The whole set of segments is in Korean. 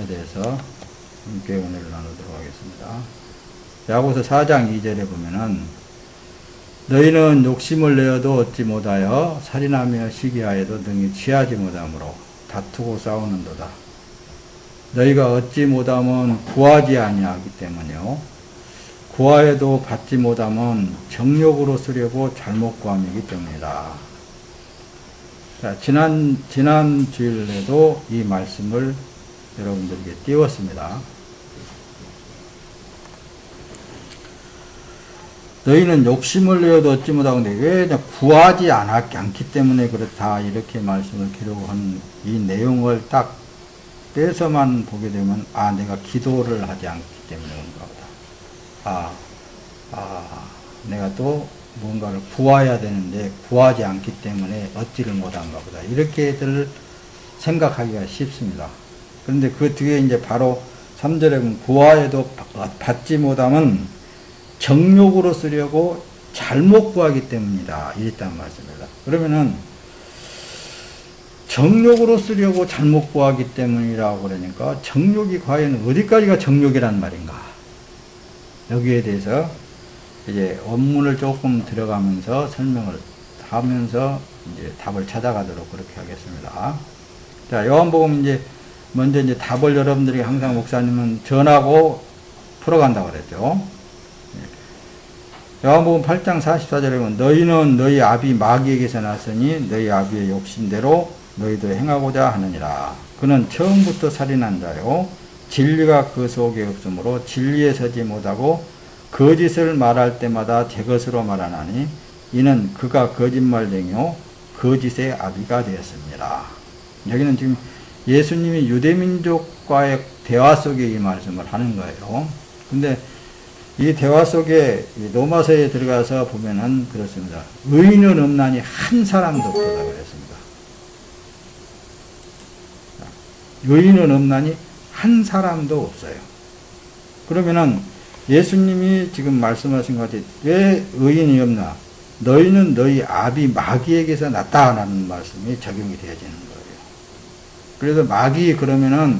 대해서 함께 오늘 나누도록 하겠습니다. 야고보서 4장 2절에 보면은 너희는 욕심을 내어도 얻지 못하여 살인하며 시기하여도 능히 취하지 못하므로 다투고 싸우는도다. 너희가 얻지 못하면 구하지 아니하기 때문이요 구하여도 받지 못하면 정욕으로 쓰려고 잘못 구함이기 때문이다. 자, 지난 주일에도 이 말씀을 여러분들에게 띄웠습니다. 너희는 욕심을 내어도 얻지 못하고 왜 구하지 않기 때문에 그렇다 이렇게 말씀을 기록한 이 내용을 딱 빼서만 보게 되면 내가 기도를 하지 않기 때문에 그런가 보다. 내가 또 뭔가를 구해야 되는데 구하지 않기 때문에 얻지를 못한가 보다 이렇게들 생각하기가 쉽습니다. 그런데 그 뒤에 이제 바로 3절에 보면 구하여도 받지 못하면 정욕으로 쓰려고 잘못 구하기 때문이다. 이랬단 말씀입니다. 그러면은 정욕으로 쓰려고 잘못 구하기 때문이라고 그러니까 정욕이 과연 어디까지가 정욕이란 말인가? 여기에 대해서 이제 원문을 조금 들어가면서 설명을 하면서 이제 답을 찾아가도록 그렇게 하겠습니다. 자, 요한복음 이제 먼저 이제 답을 여러분들이 항상 목사님은 전하고 풀어간다고 그랬죠. 요한복음 8장 44절에 보면 너희는 너희 아비 마귀에게서 났으니 너희 아비의 욕심대로 너희도 행하고자 하느니라. 그는 처음부터 살인한 자요 진리가 그 속에 없으므로 진리에 서지 못하고 거짓을 말할 때마다 제 것으로 말하나니 이는 그가 거짓말쟁이요 거짓의 아비가 되었습니다. 여기는 지금 예수님이 유대민족과의 대화 속에 이 말씀을 하는 거예요. 근데 이 대화 속에 로마서에 들어가서 보면은 그렇습니다. 의인은 없나니 한 사람도 없다 그랬습니다. 의인은 없나니 한 사람도 없어요. 그러면은 예수님이 지금 말씀하신 것 같아요. 왜 의인이 없나? 너희는 너희 아비 마귀에게서 났다라는 말씀이 적용이 되어지는 거예요. 그래서 마귀 그러면은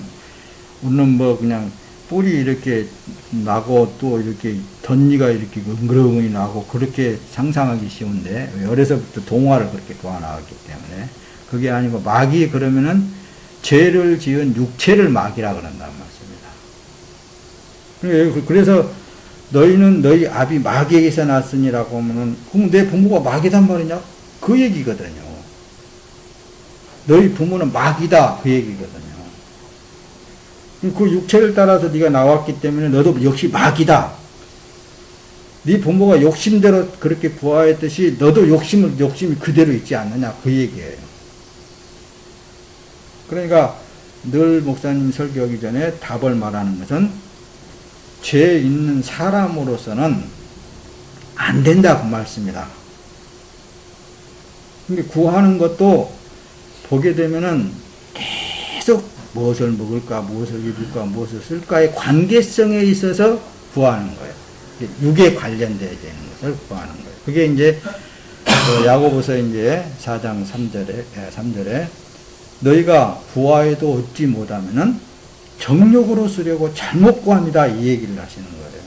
우리는 뭐 그냥 뿔이 이렇게 나고 또 이렇게 덧니가 이렇게 응그러응이 나고 그렇게 상상하기 쉬운데 어려서부터 동화를 그렇게 보아나왔기 때문에 그게 아니고 마귀 그러면은 죄를 지은 육체를 마귀라 그런단 말씀입니다. 그래서 너희는 너희 아비 마귀에게서 났으니라고 하면은 그럼 내 부모가 마귀단 말이냐? 그 얘기거든요. 너희 부모는 마귀다 그 얘기거든요. 그 육체를 따라서 네가 나왔기 때문에 너도 역시 마귀다. 네 부모가 욕심대로 그렇게 부화했듯이 너도 욕심이 그대로 있지 않느냐 그 얘기예요. 그러니까 늘 목사님 설교하기 전에 답을 말하는 것은 죄 있는 사람으로서는 안 된다 그 말씀이다. 근데 구하는 것도 보게 되면은 계속 무엇을 먹을까, 무엇을 입을까, 무엇을 쓸까의 관계성에 있어서 구하는 거예요. 육에 관련되어 있는 것을 구하는 거예요. 그게 이제 야고보서 이제 4장 3절에 너희가 구하여도 얻지 못하면은 정욕으로 쓰려고 잘못 구합니다. 이 얘기를 하시는 거예요.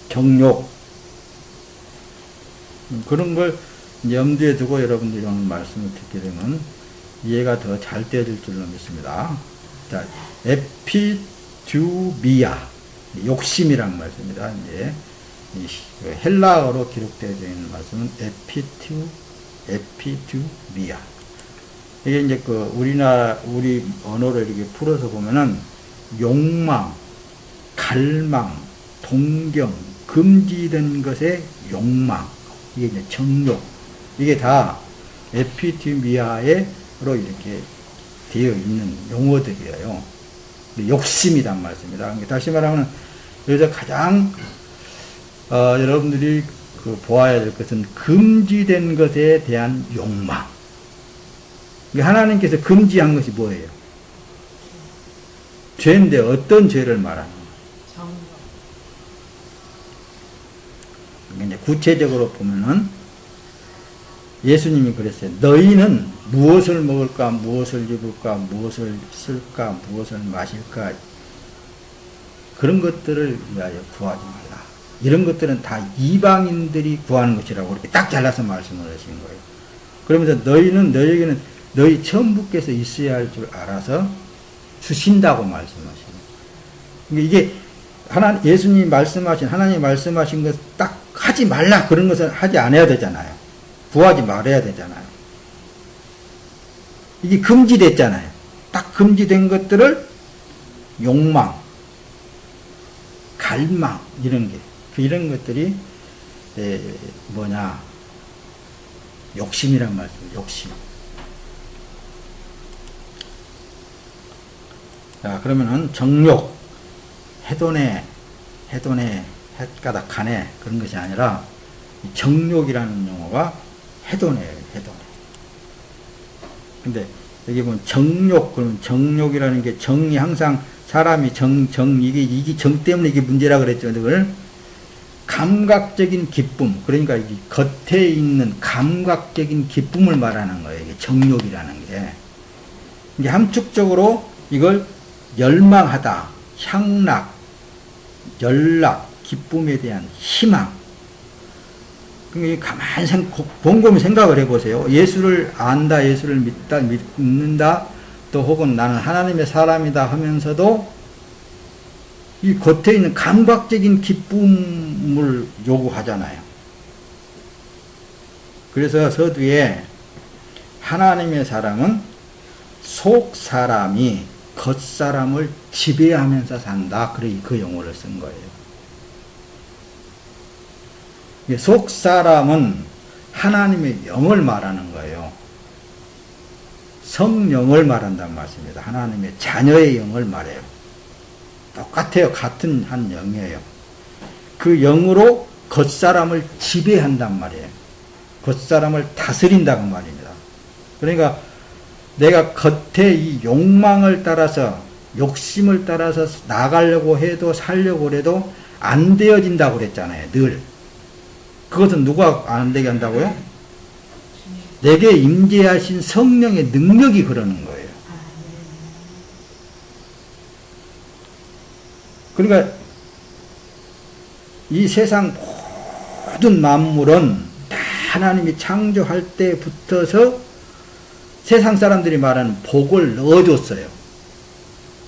정욕. 그런 걸 염두에 두고 여러분들이 오늘 말씀을 듣게 되면 이해가 더 잘 되어질 줄로 믿습니다. 자, 에피듀미아. 욕심이란 말씀입니다. 이제 헬라어로 기록되어 있는 말씀은 에피듀미아. 이게 이제 우리 언어로 이렇게 풀어서 보면은 욕망, 갈망, 동경, 금지된 것의 욕망. 이게 이제 정욕. 이게 다 에피듀미아로 이렇게 되어 있는 용어들이에요. 욕심이란 말씀입니다. 다시 말하면 여기서 가장 여러분들이 보아야 될 것은 금지된 것에 대한 욕망. 하나님께서 금지한 것이 뭐예요? 죄인데 어떤 죄를 말하는 거예요? 이제 구체적으로 보면은 예수님이 그랬어요. 너희는 무엇을 먹을까, 무엇을 입을까, 무엇을 쓸까, 무엇을 마실까 그런 것들을 위하여 구하지 말라. 이런 것들은 다 이방인들이 구하는 것이라고 이렇게 딱 잘라서 말씀을 하신 거예요. 그러면서 너희는 너희에게는 너희 천부께서 있어야 할 줄 알아서 주신다고 말씀하시는 거예요. 이게 예수님이 말씀하신, 하나님이 말씀하신 것 딱 하지 말라 그런 것은 하지 않아야 되잖아요. 구하지 말아야 되잖아요. 이게 금지됐잖아요. 딱 금지된 것들을 욕망, 갈망 이런 게 이런 것들이 뭐냐 욕심이란 말씀이에요. 욕심. 자 그러면은 정욕, 해돈에 헷가닥하네 그런 것이 아니라 정욕이라는 용어가 해돈이에요. 해돈. 근데 여기 보면 정욕, 그러면 정욕이라는 게 정이 항상 사람이 이게 정 때문에 이게 문제라 그랬죠. 그걸 감각적인 기쁨, 그러니까 이게 겉에 있는 감각적인 기쁨을 말하는 거예요. 이게 정욕이라는 게. 이게 함축적으로 이걸 열망하다, 향락, 연락, 기쁨에 대한 희망. 가만히 곰곰이 생각을 해보세요. 예수를 안다, 예수를 믿는다, 또 혹은 나는 하나님의 사람이다 하면서도 이 겉에 있는 감각적인 기쁨을 요구하잖아요. 그래서 서두에 하나님의 사람은 속 사람이 겉 사람을 지배하면서 산다. 그 용어를 쓴 거예요. 속 사람은 하나님의 영을 말하는 거예요. 성령을 말한단 말씀입니다. 하나님의 자녀의 영을 말해요. 똑같아요. 같은 한 영이에요. 그 영으로 겉사람을 지배한단 말이에요. 겉사람을 다스린다고 말입니다. 그러니까 내가 겉에 이 욕망을 따라서 욕심을 따라서 나가려고 해도 살려고 해도 안 되어진다고 그랬잖아요. 늘. 그것은 누가 안 되게 한다고요? 내게 임재하신 성령의 능력이 그러는 거예요. 그러니까 이 세상 모든 만물은 다 하나님이 창조할 때부터서 세상 사람들이 말하는 복을 넣어줬어요.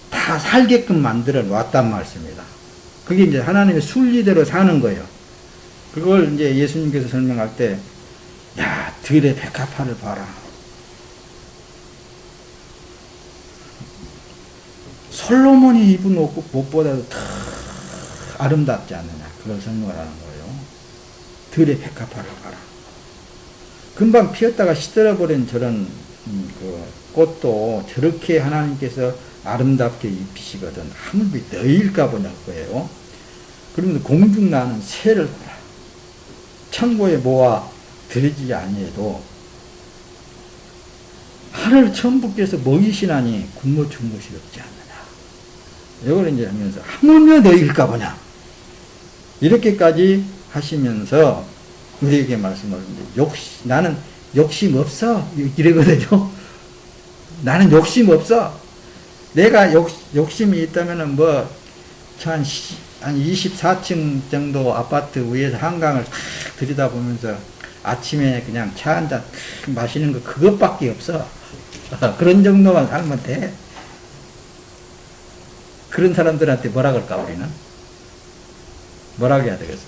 다 살게끔 만들어 놨단 말씀입니다. 그게 이제 하나님의 순리대로 사는 거예요. 그걸 이제 예수님께서 설명할 때, 야, 들의 백합화를 봐라. 솔로몬이 입은 옷보다도 더 아름답지 않느냐. 그걸 설명을 하는 거예요. 들의 백합화를 봐라. 금방 피었다가 시들어버린 저런 그 꽃도 저렇게 하나님께서 아름답게 입히시거든. 하물며 너희일까 보냐 그거예요. 그러면서 공중 나는 새를 보라. 천고에 모아 들이지 아니해도 하늘 천부께서 먹이시나니 굶어 죽은 것이 없지 않느냐. 이걸 이제 하면서 하물며 너희일까 보냐. 이렇게까지 하시면서 우리에게 말씀하는데 나는 욕심 없어. 이러거든요. 나는 욕심 없어. 내가 욕심이 있다면은 한 24층 정도 아파트 위에서 한강을 탁 들여다보면서 아침에 그냥 차 한 잔 마시는 거 그것밖에 없어. 그런 정도만 살면 돼. 그런 사람들한테 뭐라 그럴까 우리는? 뭐라고 해야 되겠어?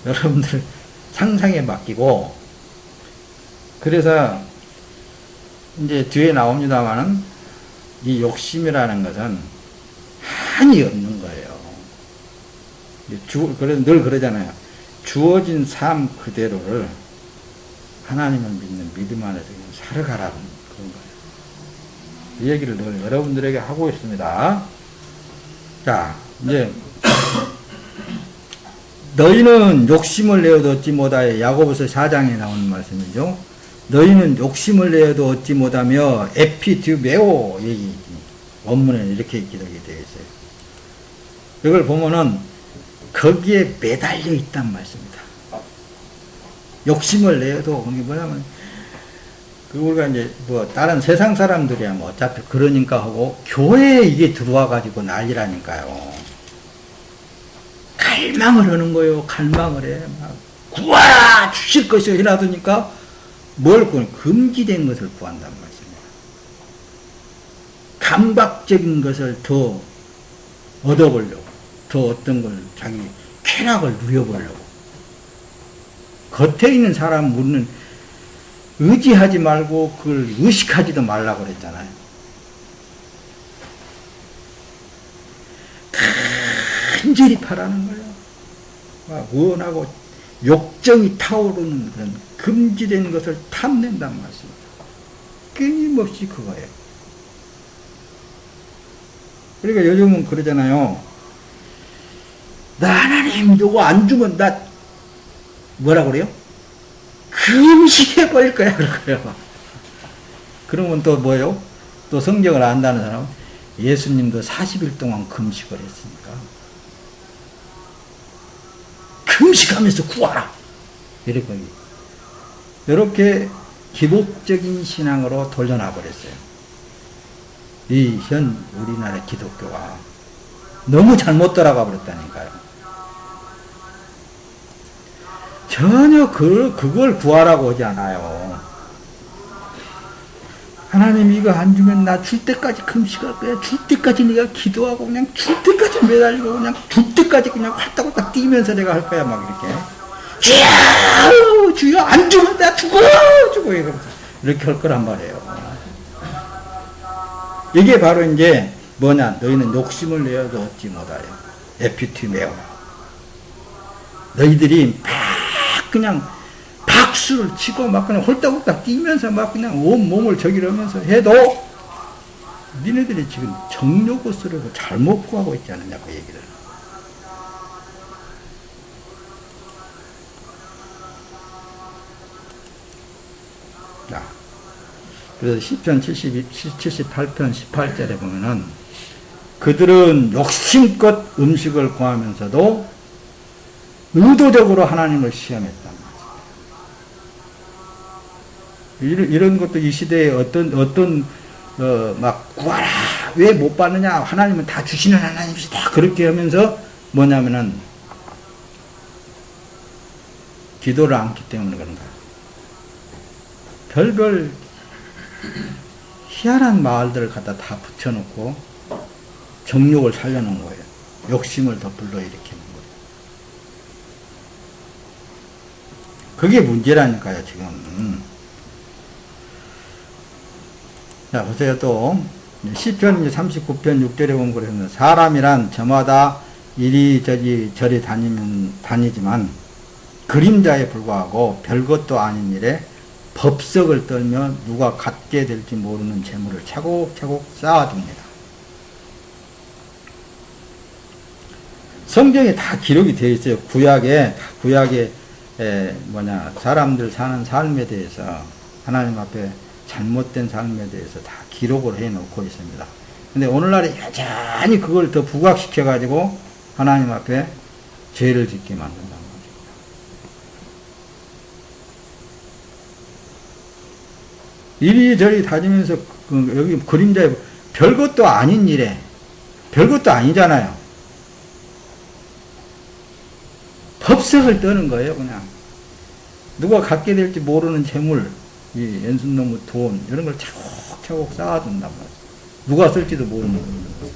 여러분들 상상에 맡기고, 그래서 이제 뒤에 나옵니다만은 이 욕심이라는 것은 한이 없는 거예요. 그래서 늘 그러잖아요. 주어진 삶 그대로를 하나님을 믿는 믿음 안에서 그냥 살아가라는 그런 거예요. 이 얘기를 늘 여러분들에게 하고 있습니다. 자, 이제 너희는 욕심을 내어도 얻지 못하여, 야고보서 4장에 나오는 말씀이죠. 너희는 욕심을 내어도 얻지 못하며 에피듀메오, 원문에는 이렇게 기록이 되어 있어요. 이걸 보면은 거기에 매달려 있단 말씀입니다. 욕심을 내어도, 그게 뭐냐면 그 우리가 이제 뭐 다른 세상 사람들이야 뭐 어차피 그러니까 하고 교회에 이게 들어와 가지고 난리라니까요. 갈망을 하는 거예요. 갈망을 해. 막 구하라 주실 것이요 해놔두니까 뭘 구하는 금기된 것을 구한단 말씀이에요. 감각적인 것을 더 얻어보려고, 더 어떤 걸 자기 쾌락을 누려보려고. 겉에 있는 사람 묻는 의지하지 말고 그걸 의식하지도 말라고 그랬잖아요. 간절히 바라는 거예요. 막 원하고 욕정이 타오르는 그런 금지된 것을 탐낸단 말씀입니다. 끊임없이 그거예요. 그러니까 요즘은 그러잖아요. 나 하나님 요거 안 주면 나 뭐라 그래요? 금식해버릴 거야 그러고요. 그러면 또 뭐예요? 또 성경을 안다는 사람은 예수님도 40일 동안 금식을 했으니까 금식하면서 구하라 이랬거든요. 이렇게 기복적인 신앙으로 돌려놔 버렸어요. 이 현 우리나라 기독교가 너무 잘못 돌아가 버렸다니까요. 전혀 그걸 구하라고 하지 않아요. 하나님 이거 안 주면 나 줄 때까지 금식할 거야. 줄 때까지 내가 기도하고 그냥 줄 때까지 매달리고 그냥 줄 때까지 그냥 활딱활딱 뛰면서 내가 할 거야. 막 이렇게. 주여! 주여! 안 주면 나 죽어! 이렇게 할 거란 말이에요. 이게 바로 이제 뭐냐? 너희는 욕심을 내어도 얻지 못하여. 에피티메오. 너희들이 그냥 박수를 치고 막 그냥 홀딱홀딱 뛰면서 막 그냥 온 몸을 저기려면서 해도 니네들이 지금 정욕을 잘못 구하고 있지 않느냐 그 얘기를. 자, 그래서 시편 78편 18절에 보면은 그들은 욕심껏 음식을 구하면서도 의도적으로 하나님을 시험했단 말이에요. 이런 것도 이 시대에 막 구하라 왜 못 받느냐 하나님은 다 주시는 하나님이시다 그렇게 하면서 뭐냐면은 기도를 않기 때문에 그런가. 별별 희한한 말들을 갖다 다 붙여놓고 정욕을 살려놓은 거예요. 욕심을 더 불러일으키는 거예요. 그게 문제라니까요, 지금. 자, 보세요, 또. 시편 39편 6절에 보면 그랬는데, 사람이란 저마다 이리저리 저리 다니지만, 그림자에 불과하고 별것도 아닌 일에 법석을 떨며 누가 갖게 될지 모르는 재물을 차곡차곡 쌓아둡니다. 성경에 다 기록이 되어 있어요. 구약에 사람들 사는 삶에 대해서 하나님 앞에 잘못된 삶에 대해서 다 기록을 해 놓고 있습니다. 근데 오늘날에 여전히 그걸 더 부각시켜 가지고 하나님 앞에 죄를 짓게 만든단 말이에요. 이리저리 다니면서 여기 그림자에 별것도 아닌 일에 별것도 아니잖아요. 법석을 떠는 거예요, 그냥. 누가 갖게 될지 모르는 재물, 이 연순놈의 돈, 이런 걸 차곡차곡 쌓아둔단 말이에요. 누가 쓸지도 모르는 거예요.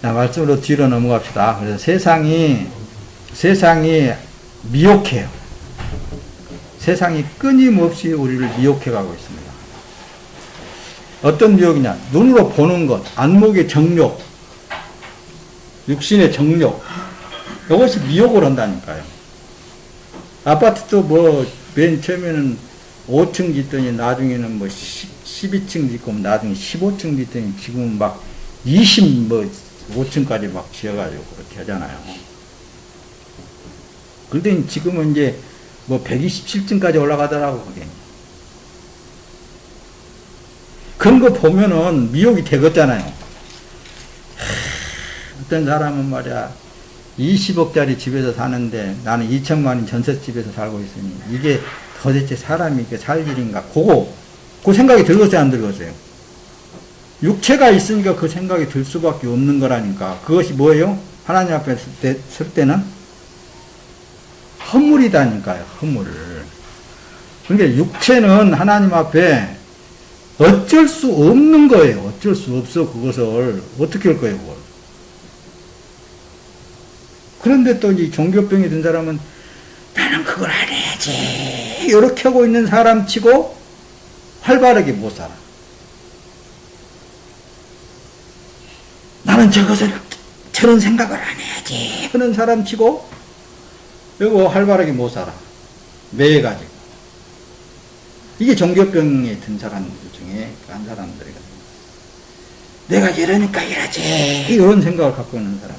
자, 말씀으로 뒤로 넘어갑시다. 그래서 세상이 미혹해요. 세상이 끊임없이 우리를 미혹해가고 있습니다. 어떤 미혹이냐? 눈으로 보는 것, 안목의 정욕, 육신의 정욕, 이것이 미혹을 한다니까요. 아파트도 맨 처음에는 5층 짓더니 나중에는 12층 짓고 나중에 15층 짓더니 지금 막 25층까지 막 지어가지고 그렇게 하잖아요. 그러더니 지금은 이제 127층까지 올라가더라고, 그게. 그런 거 보면은 미혹이 되겠잖아요. 어떤 사람은 말이야, 20억짜리 집에서 사는데 나는 2천만 원 전셋집에서 살고 있으니 이게 도대체 사람이 이게 살 일인가? 그 생각이 들었어요, 안 들었어요? 육체가 있으니까 그 생각이 들 수밖에 없는 거라니까. 그것이 뭐예요? 하나님 앞에 설 때는 허물이다니까요, 허물. 그러니까 육체는 하나님 앞에 어쩔 수 없는 거예요. 어쩔 수 없어. 그것을 어떻게 할 거예요, 그걸. 그런데 또 이 종교병이 든 사람은 나는 그걸 안 해야지 이렇게 하고 있는 사람 치고 활발하게 못 살아. 나는 저런 생각을 안 해야지 하는 사람 치고 이거 활발하게 못 살아. 매여가지고. 이게 종교병에 든 사람들 중에 한 사람들이거든요. 내가 이러니까 이러지 이런 생각을 갖고 있는 사람.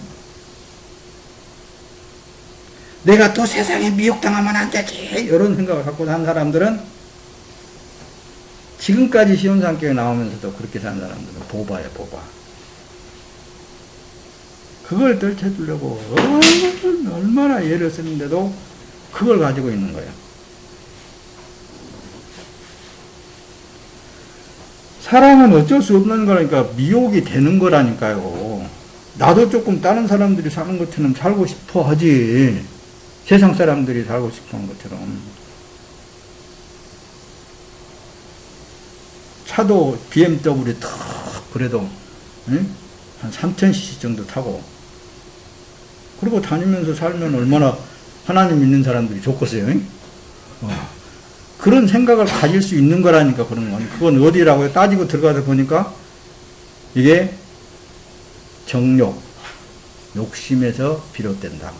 내가 또 세상에 미혹당하면 안 되지 이런 생각을 갖고 산 사람들은 지금까지 시험상교에 나오면서도 그렇게 산 사람들은 보바야, 보바. 그걸 떨쳐주려고 얼마나 애를 쓰는데도 그걸 가지고 있는 거예요. 사랑은 어쩔 수 없는 거라니까. 미혹이 되는 거라니까요. 나도 조금 다른 사람들이 사는 것처럼 살고 싶어 하지. 세상 사람들이 살고 싶어 하는 것처럼. 차도 BMW 탁 그래도 응? 한 3000cc 정도 타고 그리고 다니면서 살면 얼마나 하나님 믿는 사람들이 좋겠어요. 응? 그런 생각을 가질 수 있는 거라니까. 그런 건. 그건 어디라고요? 따지고 들어가서 보니까 이게 정욕, 욕심에서 비롯된다.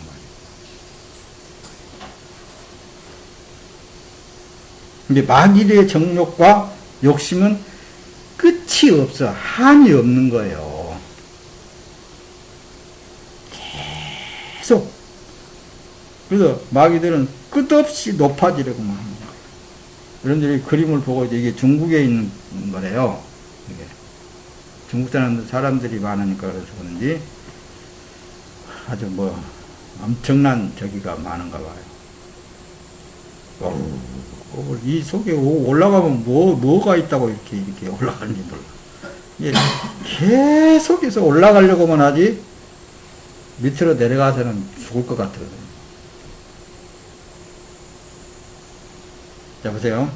근데 마귀의 정욕과 욕심은 끝이 없어. 한이 없는 거예요. 계속. 그래서 마귀들은 끝없이 높아지려고만 합니다. 여러분들이 그림을 보고 이게 중국에 있는 거래요. 이게. 중국 사람들이 많으니까 그래서 그런지 아주 뭐 엄청난 저기가 많은가 봐요. 이 속에 올라가면 뭐가 있다고 이렇게 올라가는지 몰라. 예, 계속해서 올라가려고만 하지 밑으로 내려가서는 죽을 것 같거든요. 자, 보세요.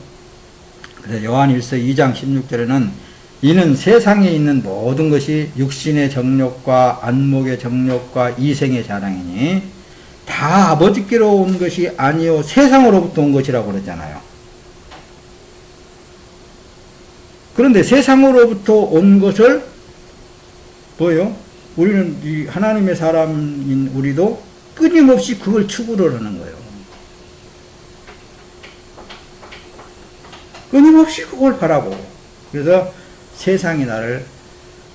그래서 요한 1서 2장 16절에는 이는 세상에 있는 모든 것이 육신의 정욕과 안목의 정욕과 이생의 자랑이니 다 아버지께로 온 것이 아니요 세상으로부터 온 것이라고 그랬잖아요. 그런데 세상으로부터 온 것을 뭐예요? 우리는 이 하나님의 사람인 우리도 끊임없이 그걸 추구를 하는 거예요. 끊임없이 그걸 바라고. 그래서 세상이 나를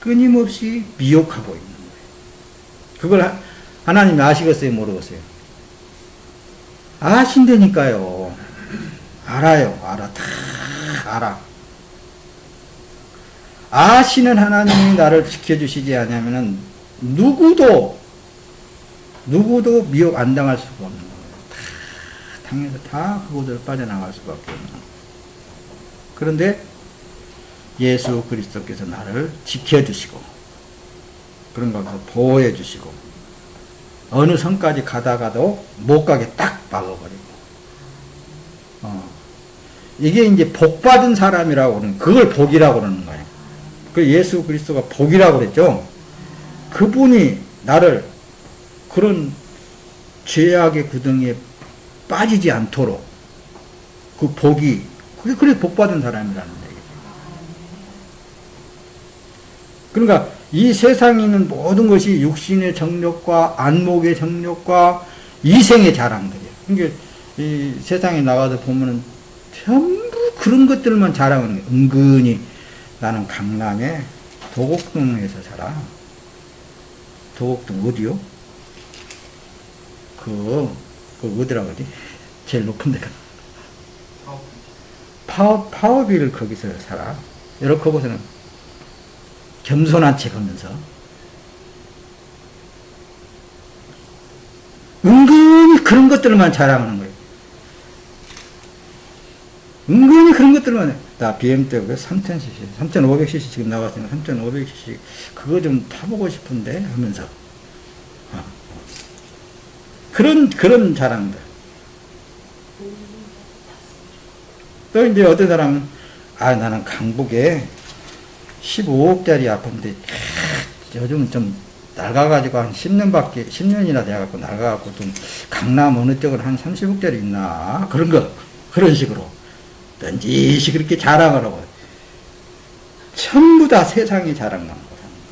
끊임없이 미혹하고 있는 거예요. 그걸 하나님이 아시겠어요? 모르겠어요? 아신다니까요. 알아요. 알아. 다 알아. 아시는 하나님이 나를 지켜주시지 않으면은 누구도 미혹 안 당할 수가 없는 거예요. 다 당해서 다 그곳을 빠져나갈 수밖에 없는 거예요. 그런데 예수 그리스도께서 나를 지켜주시고 그런 것을 보호해 주시고 어느 선까지 가다가도 못 가게 딱 막아버리고 이게 이제 복받은 사람이라고 그러는 그걸 복이라고 그러는 거예요. 그 예수 그리스도가 복이라고 그랬죠. 그분이 나를 그런 죄악의 구덩이에 빠지지 않도록 그 복이 그래 복받은 사람이라는 얘기죠. 그러니까 이 세상에 있는 모든 것이 육신의 정욕과 안목의 정욕과 이생의 자랑들이에요. 그러니까 이 세상에 나가서 보면은 전부 그런 것들만 자랑하는 거예요. 은근히 나는 강남에 도곡동에서 살아. 도곡동 어디요? 그 어디라고 하지? 제일 높은 데가. 파워빌 거기서 살아. 이렇게 하고서는 겸손한 척 하면서 그런 것들만 자랑하는 거예요. 은근히 그런 것들만 해. 나 BMW 3000cc, 3500cc 지금 나왔으니까 3500cc 그거 좀 타보고 싶은데 하면서 그런 자랑들. 또 이제 어떤 사람은 나는 강북에 15억짜리 아파트인데 요즘 좀 낡아가지고 한 10년이나 돼갖고 낡아갖고 좀 강남 어느 쪽은 한 30억짜리 있나 그런 식으로 던지시 그렇게 자랑을 하고 전부 다 세상이 자랑만 하고 사는 거예요.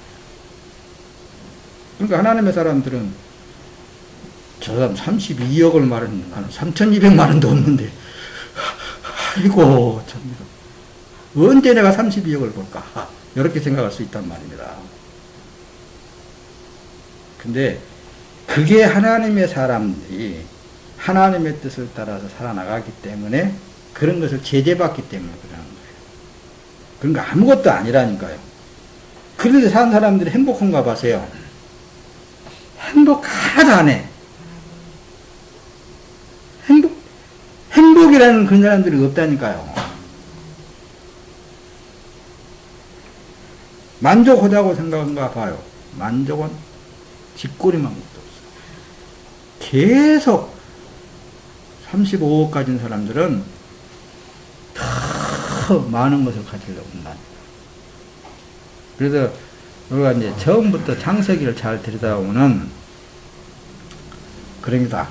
그러니까 하나님의 사람들은 저 사람 32억을 말했는데 나는 3,200만 원도 없는데 아이고 참 언제 내가 32억을 볼까 이렇게 생각할 수 있단 말입니다. 근데 그게 하나님의 사람들이 하나님의 뜻을 따라서 살아나가기 때문에 그런 것을 제재받기 때문에 그러는 거예요. 그러니까 아무것도 아니라니까요. 그런데 사는 사람들이 행복한가 봐세요. 행복 하나도 안 해. 행복이라는 그런 사람들이 없다니까요. 만족하다고 생각한가 봐요. 만족은 뒷꼬리만 것도 없어. 계속 35억 가진 사람들은 더 많은 것을 가지려고 한다. 그래서 우리가 이제 처음부터 창세기를 잘 들여다보면은 그럽니다.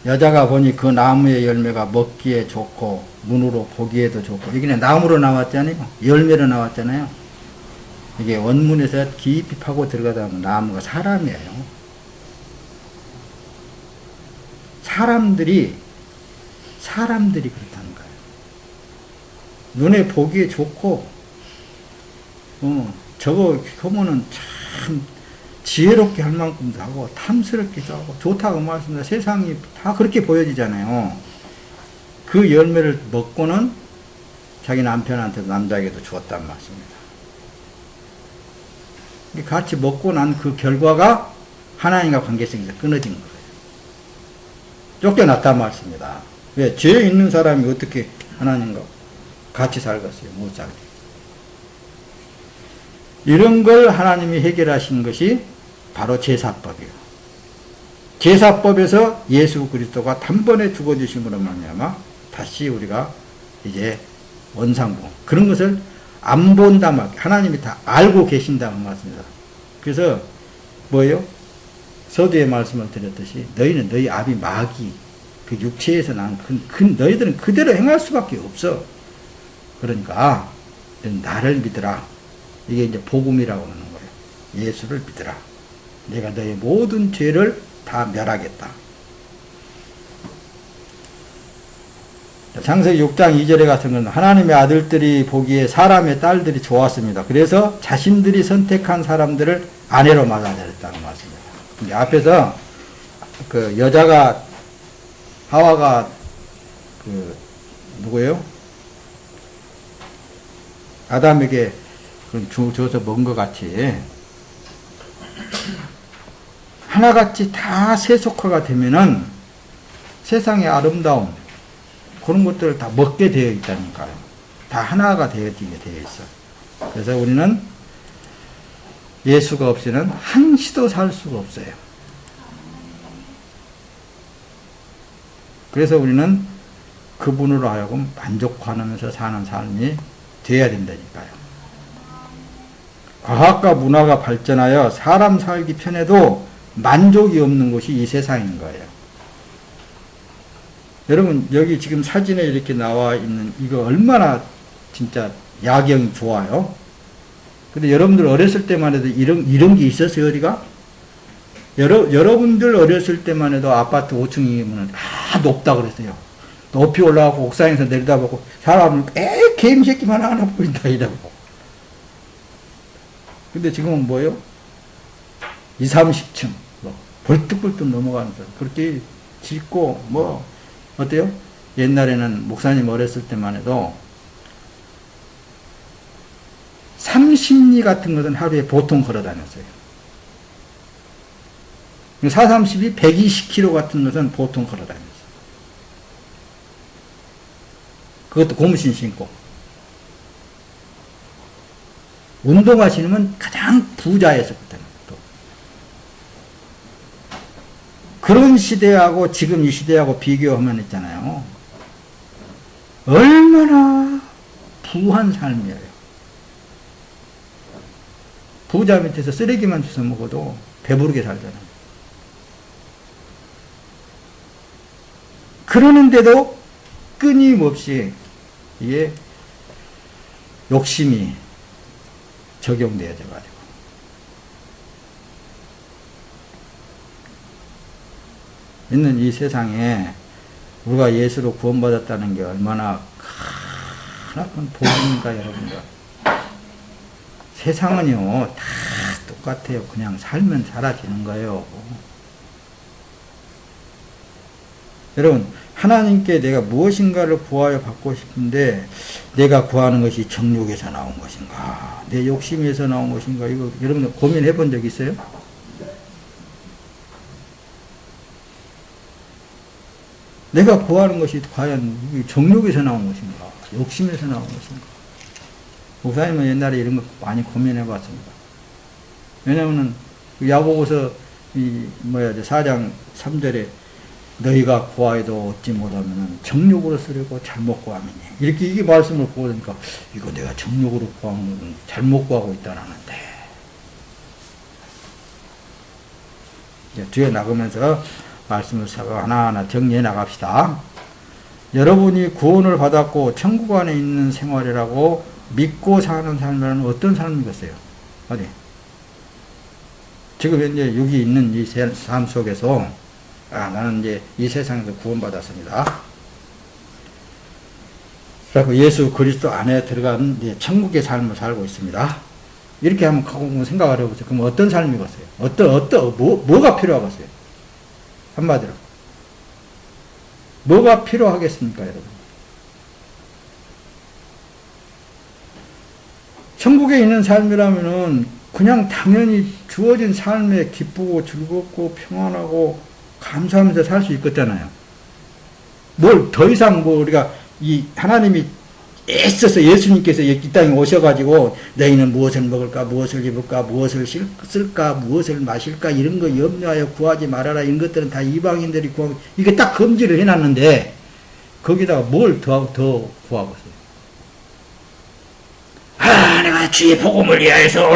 여자가 보니 그 나무의 열매가 먹기에 좋고 문으로 보기에도 좋고 이게 그냥 나무로 나왔잖아요. 열매로 나왔잖아요. 이게 원문에서 깊이 파고 들어가다 보면 나무가 사람이에요. 사람들이 그렇다는 거예요. 눈에 보기에 좋고 저거 보면은 참 지혜롭게 할 만큼도 하고 탐스럽기도 하고 좋다고 말씀드립니다. 세상이 다 그렇게 보여지잖아요. 그 열매를 먹고는 자기 남편한테도 남자에게도 주었단 말씀입니다. 같이 먹고 난 그 결과가 하나님과 관계성이 끊어진 거예요. 쫓겨났단 말씀입니다. 왜? 죄 있는 사람이 어떻게 하나님과 같이 살겠어요? 못 살게. 이런 걸 하나님이 해결하신 것이 바로 제사법이에요. 제사법에서 예수 그리스도가 단번에 죽어주심으로 말미암아 다시 우리가 이제 원상복 그런 것을 안 본다 말 하나님이 다 알고 계신다는 말씀입니다. 그래서 뭐예요? 서두에 말씀을 드렸듯이 너희는 너희 아비 마귀 그 육체에서 난 너희들은 그대로 행할 수밖에 없어. 그러니까 나를 믿으라. 이게 이제 복음이라고 하는 거예요. 예수를 믿으라. 내가 너의 모든 죄를 다 멸하겠다. 창세기 6장 2절에 같은 건 하나님의 아들들이 보기에 사람의 딸들이 좋았습니다. 그래서 자신들이 선택한 사람들을 아내로 맞아들였다는 말씀입니다. 근데 앞에서 그 여자가 하와가 그 누구예요? 아담에게 줘서 먹은 것 같이 하나같이 다 세속화가 되면은 세상의 아름다움 그런 것들을 다 먹게 되어 있다니까요. 다 하나가 되어지게 되어 있어. 그래서 우리는 예수가 없이는 한시도 살 수가 없어요. 그래서 우리는 그분으로 하여금 만족하면서 사는 삶이 되어야 된다니까요. 과학과 문화가 발전하여 사람 살기 편해도 만족이 없는 곳이 이 세상인 거예요. 여러분 여기 지금 사진에 이렇게 나와 있는 이거 얼마나 진짜 야경이 좋아요. 근데 여러분들 어렸을 때만 해도 이런 게 있었어요 어디가? 여러분들 어렸을 때만 해도 아파트 5층이면 다 높다 그랬어요. 높이 올라가고 옥상에서 내려다보고 사람을 개미새끼만 하나 보인다 이러고. 근데 지금은 뭐예요? 20, 30층 벌떡벌떡 넘어가면서 그렇게 짓고 뭐 어때요? 옛날에는 목사님 어렸을 때만 해도 30리 같은 것은 하루에 보통 걸어 다녔어요. 430이 120kg 같은 것은 보통 걸어다녔어요. 그것도 고무신 신고. 운동화 신으면 가장 부자였었거든요. 또. 그런 시대하고 지금 이 시대하고 비교하면 있잖아요. 얼마나 부한 삶이에요. 부자 밑에서 쓰레기만 주워 먹어도 배부르게 살잖아요. 그러는데도 끊임없이 이게 욕심이 적용되어져 가지고 있는 이 세상에 우리가 예수로 구원받았다는 게 얼마나 큰 복입니까, 여러분들? 세상은요 다 똑같아요. 그냥 살면 사라지는 거예요. 여러분, 하나님께 내가 무엇인가를 구하여 받고 싶은데 내가 구하는 것이 정욕에서 나온 것인가, 내 욕심에서 나온 것인가, 이거 여러분 고민해 본 적 있어요? 내가 구하는 것이 과연 정욕에서 나온 것인가, 욕심에서 나온 것인가? 목사님은 옛날에 이런 거 많이 고민해 봤습니다. 왜냐면은 야고보서 4장 3절에 너희가 구하여도 얻지 못하면 정욕으로 쓰려고 잘못 구함이니, 이렇게 이게 말씀을 보니까 이거 내가 정욕으로 구하는 건 잘못 구하고 있다라는데, 뒤에 나가면서 말씀을 하나하나 정리해 나갑시다. 여러분이 구원을 받았고 천국 안에 있는 생활이라고 믿고 사는 삶이라는 어떤 삶이겠어요? 어디? 지금 현재 여기 있는 이 삶 속에서 나는 이제 이 세상에서 구원받았습니다. 그리고 예수 그리스도 안에 들어간 이제 천국의 삶을 살고 있습니다. 이렇게 한번 생각을 해보세요. 그럼 어떤 삶이겠어요? 뭐가 필요하겠어요? 한마디로. 뭐가 필요하겠습니까, 여러분? 천국에 있는 삶이라면은 그냥 당연히 주어진 삶에 기쁘고 즐겁고 평안하고 감사하면서 살 수 있겠잖아요. 뭘 더 이상 우리가 이 하나님이 애써서 예수님께서 이 땅에 오셔가지고 너희는 무엇을 먹을까, 무엇을 입을까, 무엇을 쓸까, 무엇을 마실까, 이런 거 염려하여 구하지 말아라, 이런 것들은 다 이방인들이 구하고, 이게 딱 금지를 해놨는데 거기다가 뭘 더 구하겠어요? 내가 주의 복음을 위하여서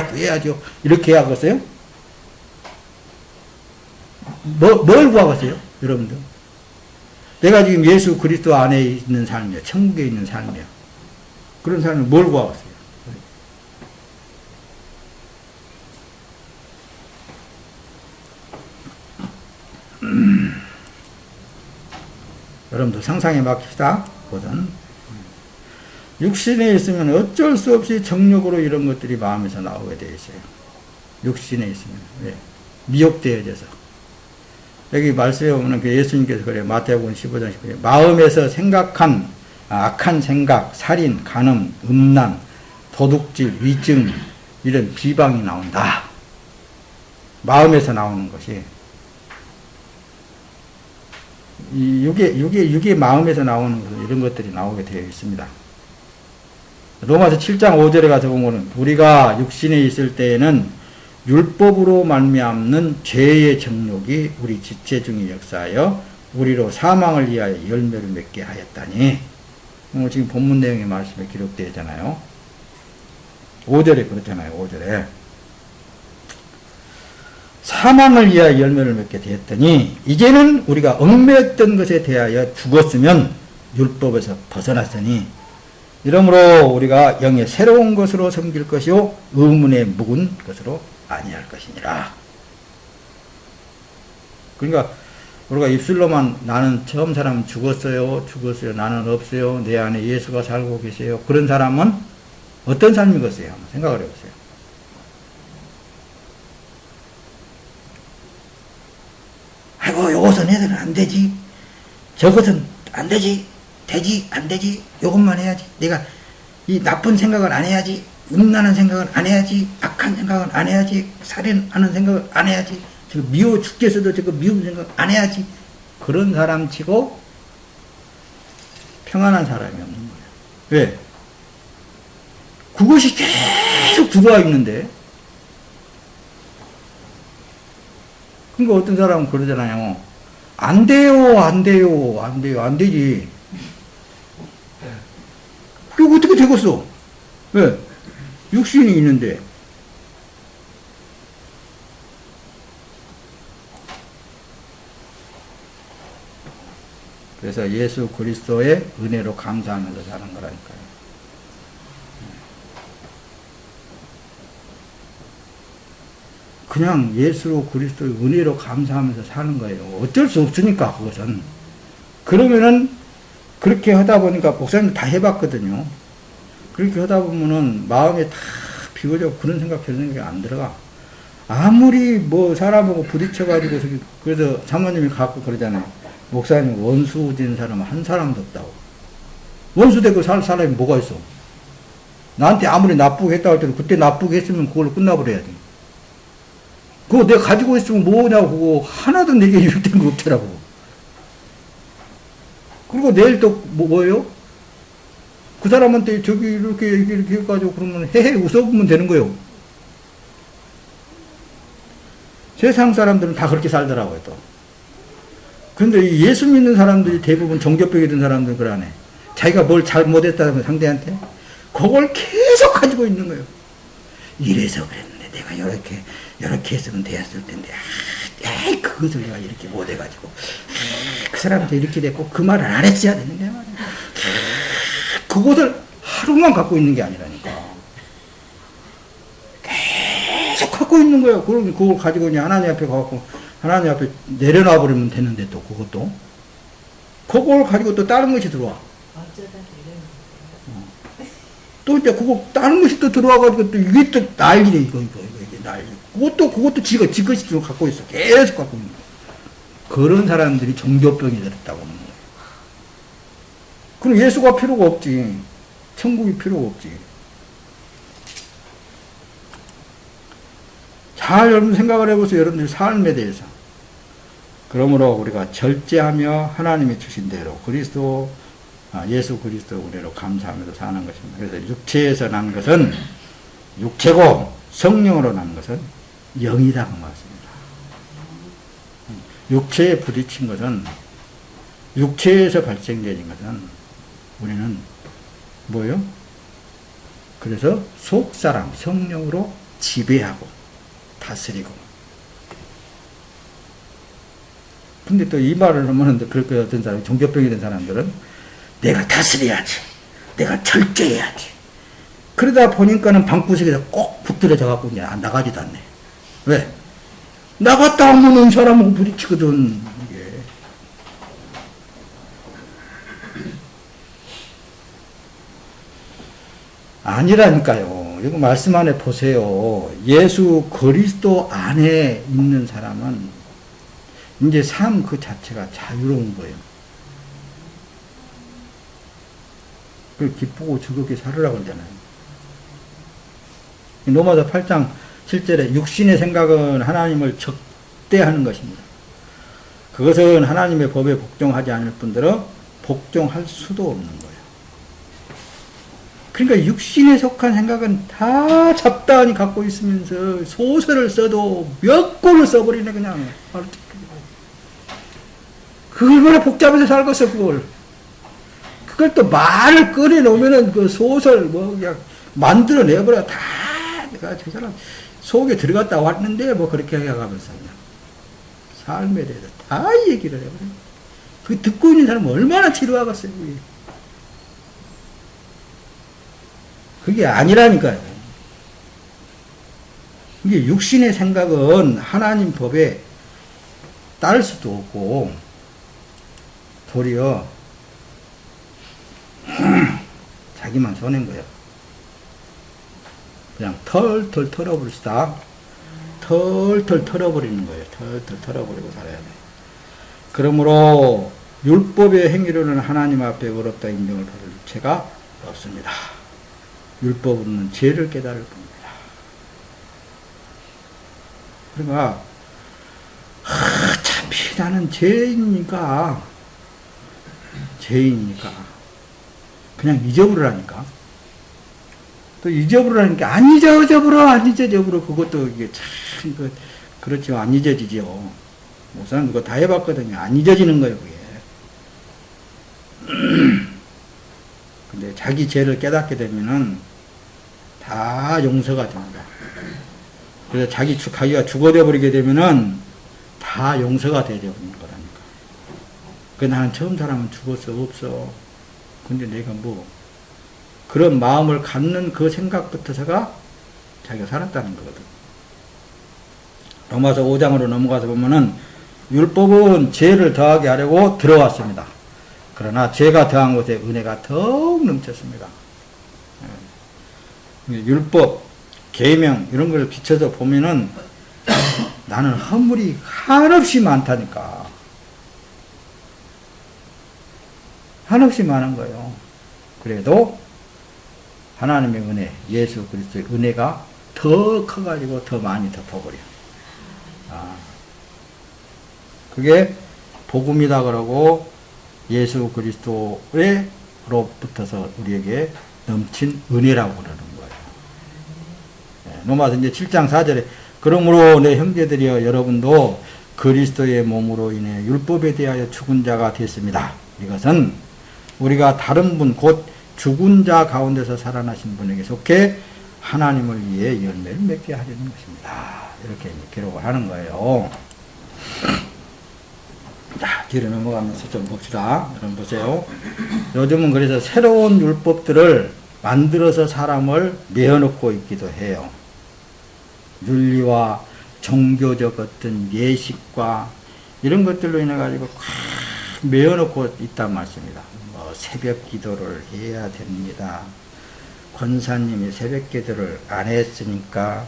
구해야죠. 이렇게 해야겠어요? 뭘 구하겠어요, 여러분들? 내가 지금 예수 그리스도 안에 있는 삶이야, 천국에 있는 삶이야. 그런 삶을 뭘 구하겠어요? 여러분들 상상에 맡깁시다. 보든 육신에 있으면 어쩔 수 없이 정욕으로 이런 것들이 마음에서 나오게 되어 있어요. 육신에 있으면. 왜? 미혹되어져서. 여기 말씀에 보면 그 예수님께서 그래요. 마태복음 15장 19절. 마음에서 생각한 악한 생각, 살인, 간음, 음란, 도둑질, 위증, 이런 비방이 나온다. 마음에서 나오는 것이. 이게 마음에서 나오는 이런 것들이 나오게 되어 있습니다. 로마서 7장 5절에 가서 보면 우리가 육신에 있을 때에는 율법으로 말미암는 죄의 정욕이 우리 지체 중에 역사하여 우리로 사망을 위하여 열매를 맺게 하였다니. 지금 본문 내용의 말씀에 기록되어 있잖아요. 5절에 그렇잖아요. 5절에 사망을 위하여 열매를 맺게 되었더니 이제는 우리가 얽매였던 것에 대하여 죽었으면 율법에서 벗어났으니 이러므로 우리가 영의 새로운 것으로 섬길 것이요 의문의 묵은 것으로 아니할 것이니라. 그러니까 우리가 입술로만 나는 처음 사람은 죽었어요, 나는 없어요, 내 안에 예수가 살고 계세요, 그런 사람은 어떤 삶이겠어요? 한번 생각을 해보세요. 아이고, 요것은 애들은 안 되지, 저것은 안 되지, 되지, 안 되지, 요것만 해야지, 내가 이 나쁜 생각을 안 해야지, 음란한 생각은 안 해야지, 악한 생각은 안 해야지, 살인하는 생각은 안 해야지, 지금 미워 죽겠어도 지금 미운 생각 안 해야지. 그런 사람 치고 평안한 사람이 없는 거예요. 왜? 그것이 계속 들어와 있는데. 그러니까 어떤 사람은 그러잖아요. 안 돼요, 안 돼요, 안 돼요, 안 되지. 그게 어떻게 되겠어? 왜? 육신이 있는데. 그래서 예수 그리스도의 은혜로 감사하면서 사는 거라니까요. 그냥 예수 그리스도의 은혜로 감사하면서 사는 거예요. 어쩔 수 없으니까 그것은. 그러면은 그렇게 하다 보니까 목사님도 다 해봤거든요. 그렇게 하다 보면은 마음에 다 비워져 그런 생각 별 생각이 안 들어가. 아무리 뭐 사람하고 부딪혀가지고 그래서 사모님이 갖고 그러잖아요. 목사님 원수 된 사람은 한 사람도 없다고. 원수 되고 살 사람이 뭐가 있어? 나한테 아무리 나쁘게 했다고 할 때도 그때 나쁘게 했으면 그걸로 끝나버려야 돼. 그거 내가 가지고 있으면 뭐냐고. 그거 하나도 내게 유익된 거 없더라고. 그리고 내일 또 뭐예요? 그 사람한테 저기 이렇게 해가지고 그러면 헤헤 웃어보면 되는 거예요. 세상 사람들은 다 그렇게 살더라고요, 또. 그런데 예수 믿는 사람들이 대부분 종교병이 든 사람들은 그러네. 자기가 뭘 잘못했다면 상대한테 그걸 계속 가지고 있는 거예요. 이래서 그랬는데 내가 이렇게 했으면 되었을 텐데 그것을 내가 이렇게 못해가지고 그 사람한테 이렇게 됐고 그 말을 안 했어야 되는데 말이야. 그것을 하루만 갖고 있는 게 아니라니까. 계속 갖고 있는 거예요. 그럼 그걸 가지고 그냥 하나님 앞에 가갖고 하나님 앞에 내려놔 버리면 되는데 또 그것도 그걸 가지고 또 다른 것이 들어와. 또 이제 그거 다른 것이 또 들어와가지고 또 이게 또 난리네 이게 난리. 그것도 지 것이 또 갖고 있어. 계속 갖고 있는 거야. 그런 사람들이 종교병이 들었다고 하는 거예요. 그럼 예수가 필요가 없지. 천국이 필요가 없지. 잘 여러분 생각을 해보세요. 여러분들 삶에 대해서. 그러므로 우리가 절제하며 하나님이 주신 대로 예수 그리스도 은혜로 감사하면서 사는 것입니다. 그래서 육체에서 난 것은 육체고 성령으로 난 것은 영이다 그 말씀입니다. 육체에 부딪힌 것은 육체에서 발생되는 것은 우리는 뭐예요? 그래서 속사람 성령으로 지배하고 다스리고. 근데 또 이 말을 하면 그럴 거예요. 어떤 사람 종교병이 된 사람들은 내가 다스려야지. 내가 절제해야지. 그러다 보니까는 방구석에서 꼭 붙들어져 갖고 이제 나가지도 않네. 왜? 나갔다 오면은 사람하고 부딪히거든. 이게. 아니라니까요. 이거 말씀 안에 보세요. 예수 그리스도 안에 있는 사람은 이제 삶 그 자체가 자유로운 거예요. 그걸 기쁘고 즐겁게 살으라고 그러잖아요. 로마서 8장 7절에 육신의 생각은 하나님을 적대하는 것입니다. 그것은 하나님의 법에 복종하지 않을 뿐더러 복종할 수도 없는 거예요. 그러니까 육신에 속한 생각은 다 잡다하니 갖고 있으면서 소설을 써도 몇 권을 써버리네 그냥. 그걸 얼마나 복잡해서 살겠어 그걸. 그걸 또 말을 꺼내놓으면은 그 소설 뭐 그냥 만들어내버려. 다 내가 저 사람 속에 들어갔다 왔는데 뭐 그렇게 해가면서 그냥 삶에 대해서 다 얘기를 해버려. 그 듣고 있는 사람은 얼마나 지루하겠어요 그게. 그게 아니라니까요. 이게 육신의 생각은 하나님 법에 따를 수도 없고 도리어 자기만 손해인 거예요. 그냥 털털 털어버립시다. 털털 털어버리는 거예요. 털털 털어버리고 살아야 돼. 그러므로 율법의 행위로는 하나님 앞에 의롭다 인정을 받을 죄가 없습니다. 율법은 죄를 깨달을 뿐입니다. 그러니까 어차피 나는 죄인이니까 그냥 잊어버리라니까. 또 잊어버리라니까 안 잊어버려. 그것도 이게 참 그렇죠. 안 잊어지죠. 목사는 그거 다 해봤거든요. 안 잊어지는 거예요, 그게. 근데 자기 죄를 깨닫게 되면은 다 용서가 됩니다. 그래서 자기가 죽어져 버리게 되면은 다 용서가 되어 버리는 거라니까. 그 나는 처음 사람은 죽었어, 없어. 근데 내가 뭐 그런 마음을 갖는 그 생각부터서가 자기가 살았다는 거거든. 로마서 5장으로 넘어가서 보면은 율법은 죄를 더하게 하려고 들어왔습니다. 그러나 죄가 더한 곳에 은혜가 더욱 넘쳤습니다. 율법, 계명 이런 걸 비춰서 보면은 나는 허물이 한없이 많다니까. 한없이 많은 거예요. 그래도 하나님의 은혜, 예수 그리스도의 은혜가 더 커가지고 더 많이 덮어버려. 그게 복음이다 그러고 예수 그리스도로부터서 우리에게 넘친 은혜라고 그러는 거예요. 로마서 이제 7장 4절에 그러므로 내 형제들이여 여러분도 그리스도의 몸으로 인해 율법에 대하여 죽은 자가 됐습니다. 이것은 우리가 다른 분 곧 죽은 자 가운데서 살아나신 분에게 속해 하나님을 위해 열매를 맺게 하려는 것입니다. 이렇게 기록을 하는 거예요. 자, 뒤로 넘어가면서 좀 봅시다. 여러분 보세요. 요즘은 그래서 새로운 율법들을 만들어서 사람을 내어놓고 있기도 해요. 윤리와 종교적 어떤 예식과 이런 것들로 인해 가지고 꽉 메어놓고 있단 말씀입니다. 뭐 새벽 기도를 해야 됩니다. 권사님이 새벽 기도를 안 했으니까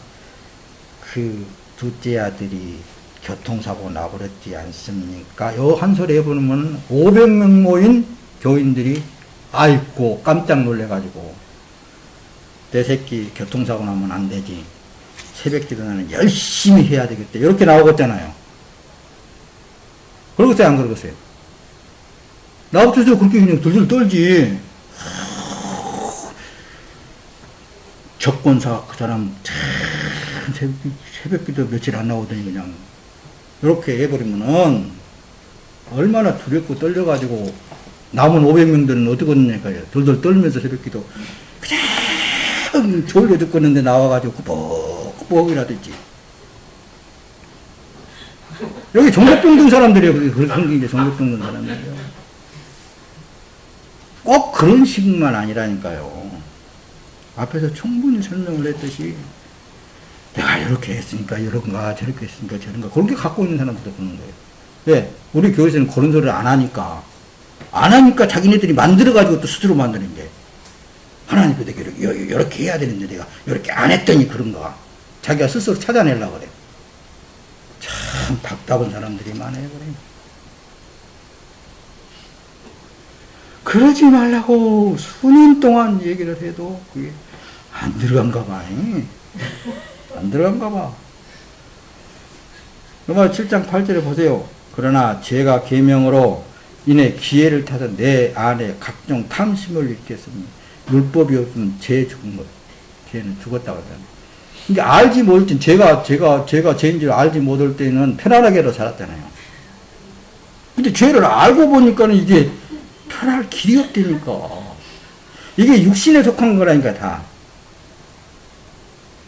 그 둘째 아들이 교통사고 나버렸지 않습니까? 요 한 소리 해보면 500명 모인 교인들이 아이고 깜짝 놀래가지고 내 새끼 교통사고 나면 안 되지. 새벽 기도 나는 열심히 해야 되겠다. 이렇게 나오겠잖아요. 그러겠어요? 안 그러겠어요? 나 없어서 그렇게 그냥 들들 떨지. 적권사 그 사람 참 새벽 기도 며칠 안 나오더니 그냥 이렇게 해버리면은 얼마나 두렵고 떨려가지고 남은 500명들은 어떡하냐니까요. 돌돌 떨면서 새벽 기도 그냥 졸려 죽겠는데 나와가지고 꾸벅꾸벅이라든지. 여기 정력병 든 사람들이에요. 그런 게 이제 정력병 든 사람들이에요. 꼭 그런 식만 아니라니까요. 앞에서 충분히 설명을 했듯이 내가 이렇게 했으니까 이런가 저렇게 했으니까 저런가 그렇게 갖고 있는 사람들도 그런 거예요. 왜? 우리 교회에서는 그런 소리를 안 하니까 자기네들이 만들어가지고 또 스스로 만드는 게 하나님께 내가 이렇게 해야 되는데 내가 이렇게 안 했더니 그런가 자기가 스스로 찾아내려고 그래. 참 답답한 사람들이 많아요. 그래. 그러지 말라고 수년 동안 얘기를 해도 그게 안 들어간가 봐. 안 들어간가 봐. 로마 7장 8절에 보세요. 그러나 죄가 계명으로 인해 기회를 타서 내 안에 각종 탐심을 일으켰으니 율법이 없으면 죄 죽은 것. 죄는 죽었다고 하잖아요. 근데 알지 못할 땐 제가 죄인 줄 알지 못할 때는 편안하게로 살았잖아요. 근데 죄를 알고 보니까는 이게 편할 길이 없다니까. 이게 육신에 속한 거라니까 다.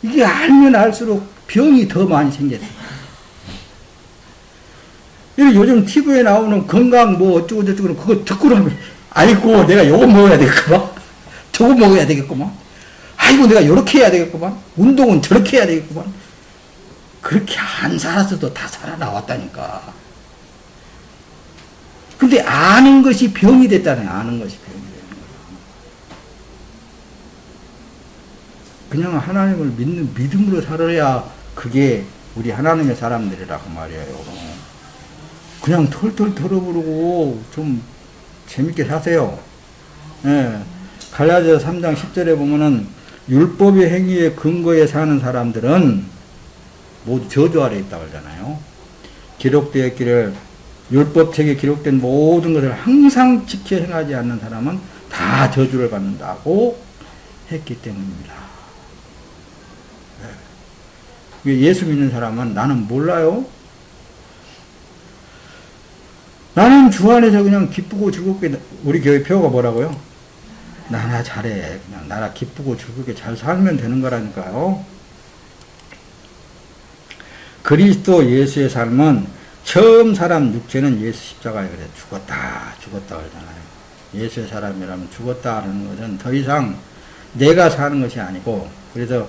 이게 알면 알수록 병이 더 많이 생겼어. 요즘 TV에 나오는 건강 뭐 어쩌고저쩌고 그거 듣고 나면 아이고 내가 요거 먹어야 되겠구만. 저거 먹어야 되겠구만. 아이고 내가 요렇게 해야 되겠구만. 운동은 저렇게 해야 되겠구만. 그렇게 안 살았어도 다 살아나왔다니까. 근데 아는 것이 병이 됐다네. 아는 것이 병이 되는 거야. 그냥 하나님을 믿는 믿음으로 살아야 그게 우리 하나님의 사람들이라고 말이에요. 그냥 털털 털어부르고 좀 재밌게 사세요. 예. 갈라디아서 3장 10절에 보면은 율법의 행위의 근거에 사는 사람들은 모두 저주 아래 있다고 하잖아요. 기록되었기를 율법책에 기록된 모든 것을 항상 지켜 행하지 않는 사람은 다 저주를 받는다고 했기 때문입니다. 예수 믿는 사람은 나는 몰라요. 나는 주 안에서 그냥 기쁘고 즐겁게, 우리 교회 표어가 뭐라고요? 나나 잘해. 그냥 나라 기쁘고 즐겁게 잘 살면 되는 거라니까요. 그리스도 예수의 삶은 처음 사람 육체는 예수 십자가에 그래 죽었다 그러잖아요. 예수의 사람이라면 죽었다 하는 것은 더 이상 내가 사는 것이 아니고, 그래서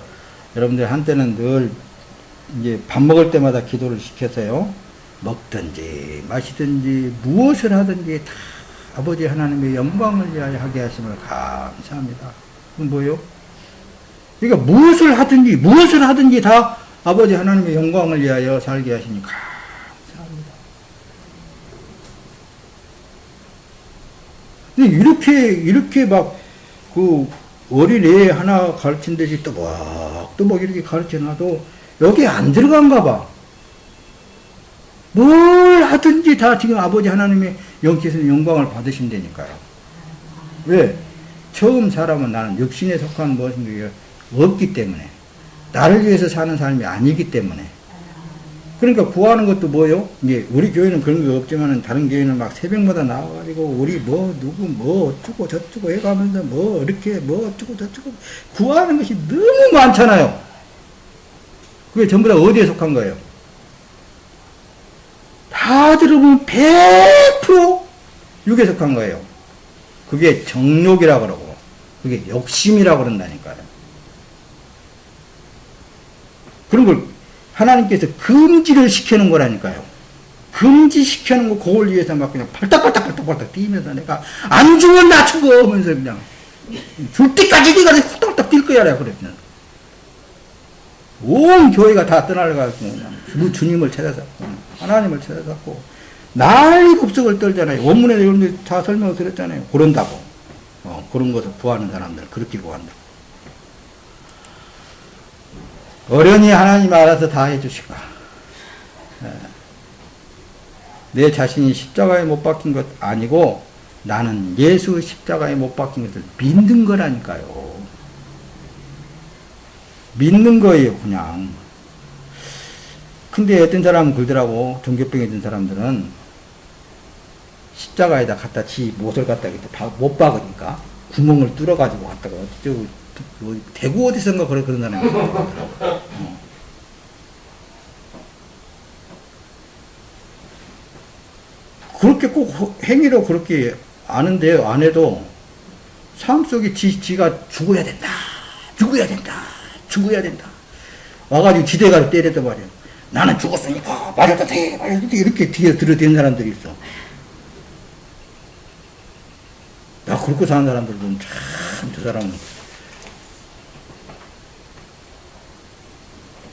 여러분들 한때는 늘 이제 밥 먹을 때마다 기도를 시켜서요, 먹든지 마시든지 무엇을 하든지 다 아버지 하나님의 영광을 위하여 하게 하심을 감사합니다. 그건 뭐예요? 그러니까 무엇을 하든지 다 아버지 하나님의 영광을 위하여 살게 하시니 감사합니다. 근데 이렇게 막 그 어린애 하나 가르친 듯이 또박 이렇게 가르쳐 놔도 여기 안 들어간가 봐. 뭘 하든지 다 지금 아버지 하나님의 영께서 영광을 받으신다니까요. 왜? 처음 사람은 나는 육신에 속한 무엇인가 없기 때문에, 나를 위해서 사는 삶이 아니기 때문에. 그러니까 구하는 것도 뭐요? 이제 우리 교회는 그런 게 없지만은 다른 교회는 막 새벽마다 나와가지고 우리 누구 어쩌고 저쩌고 해가면서 이렇게 어쩌고 저쩌고 구하는 것이 너무 많잖아요. 그게 전부 다 어디에 속한 거예요? 다 들어보면 100% 육에 속한 거예요. 그게 정욕이라고 그러고, 그게 욕심이라고 그런다니까요. 그런 걸 하나님께서 금지를 시켜놓은 거라니까요. 금지시켜놓은 거, 그걸 위해서 막 그냥 팔딱팔딱 뛰면서 내가 안 죽으면 나 죽어! 하면서 그냥 줄 때까지 네가 후딱후딱 뛸 거야, 그랬잖아. 온 교회가 다 떠나가지고 주님을 찾아서 하나님을 찾아갖고 난리 급속을 떨잖아요. 원문에 여러분들 다 설명을 드렸잖아요. 그런다고. 그런 것을 구하는 사람들은 그렇게 구한다. 어련히 하나님 알아서 다 해주시고, 내 자신이 십자가에 못 박힌 것 아니고 나는 예수 십자가에 못 박힌 것을 믿는 거라니까요. 믿는 거예요, 그냥. 근데 어떤 사람은 그러더라고. 종교병이 든 사람들은 십자가에다 갖다 못을 갖다 못 박으니까 구멍을 뚫어가지고 갖다가 대구 어디선가 그런 사람이 있더라고. 그렇게 꼭 행위로 그렇게 아는데 안 해도 삶 속에 지가 죽어야 된다. 와가지고 지대가를 때렸단 말이야. 나는 죽었으니까 말해도 돼. 이렇게 뒤에 들어댄 사람들이 있어. 나 그렇게 사는 사람들은 참, 저 사람은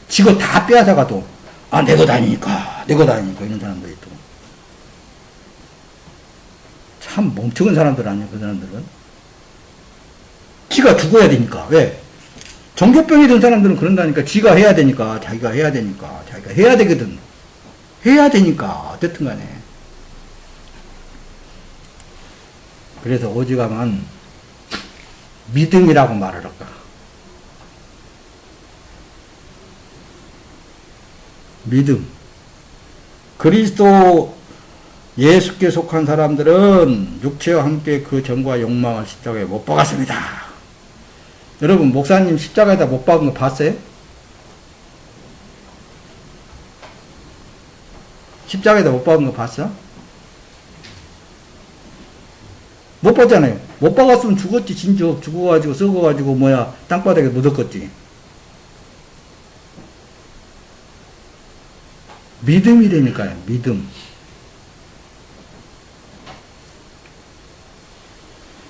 지가 다 빼앗아가도 내 것 아니니까 이런 사람들이 있고. 참 멍청한 사람들 아니야, 그 사람들은. 지가 죽어야 되니까. 왜? 정교병이 든 사람들은 그런다니까. 지가 해야 되니까, 자기가 해야 되거든. 해야 되니까, 어쨌든 간에. 그래서 오직하면 믿음이라고 말을 할까. 믿음. 그리스도 예수께 속한 사람들은 육체와 함께 그 정과 욕망을 십자가에 못 박았습니다. 여러분, 목사님 십자가에다 못 박은 거 봤어요? 십자가에다 못 박은 거 봤어? 못 봤잖아요. 못 박았으면 죽었지. 진짜 죽어가지고 썩어가지고 땅바닥에 묻었겠지. 믿음이라니까요. 믿음.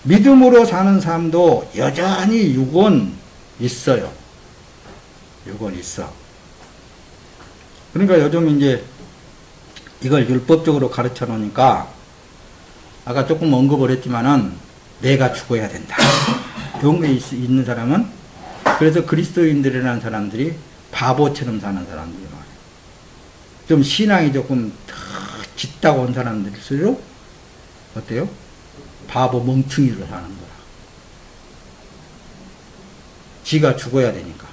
믿음으로 사는 삶도 여전히 육은 있어요. 육은 있어. 그러니까 요즘 이제 이걸 율법적으로 가르쳐 놓으니까 아까 조금 언급을 했지만은 내가 죽어야 된다. 좋은 게 있는 사람은 그래서 그리스도인들이라는 사람들이 바보처럼 사는 사람들이 많아요. 좀 신앙이 조금 더 짙다고 온 사람들일수록 어때요? 바보 멍충이로 사는 거라. 지가 죽어야 되니까.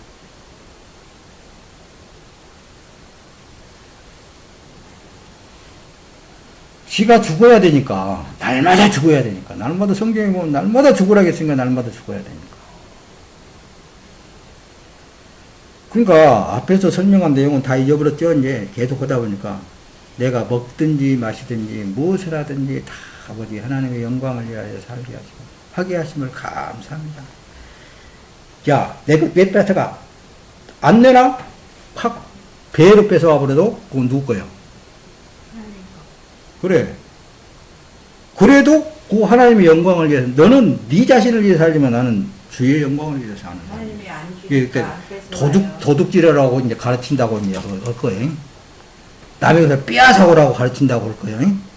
지가 죽어야 되니까. 날마다 죽어야 되니까. 날마다 성경에 보면 날마다 죽으라고 했으니까 날마다 죽어야 되니까. 그러니까 앞에서 설명한 내용은 다 잊어버렸죠. 이제 계속 하다 보니까 내가 먹든지 마시든지 무엇을 하든지 다 아버지 하나님의 영광을 위하여 살게 하시고 하게 하심을 감사합니다. 야, 내가 왜 뺏어가? 안 내나? 확 배로 뺏어와 버려도 그건 누구 거예요? 그래. 그래도 그 하나님의 영광을 위해서 너는 네 자신을 위해서 살지만 나는 주의 영광을 위해서 사는 사람. 하나님이 안 그러니까 주니까 도둑질하라고 이제 가르친다고 이제 할 거예요. 남의 것을 빼앗아오라고 가르친다고 할 거예요.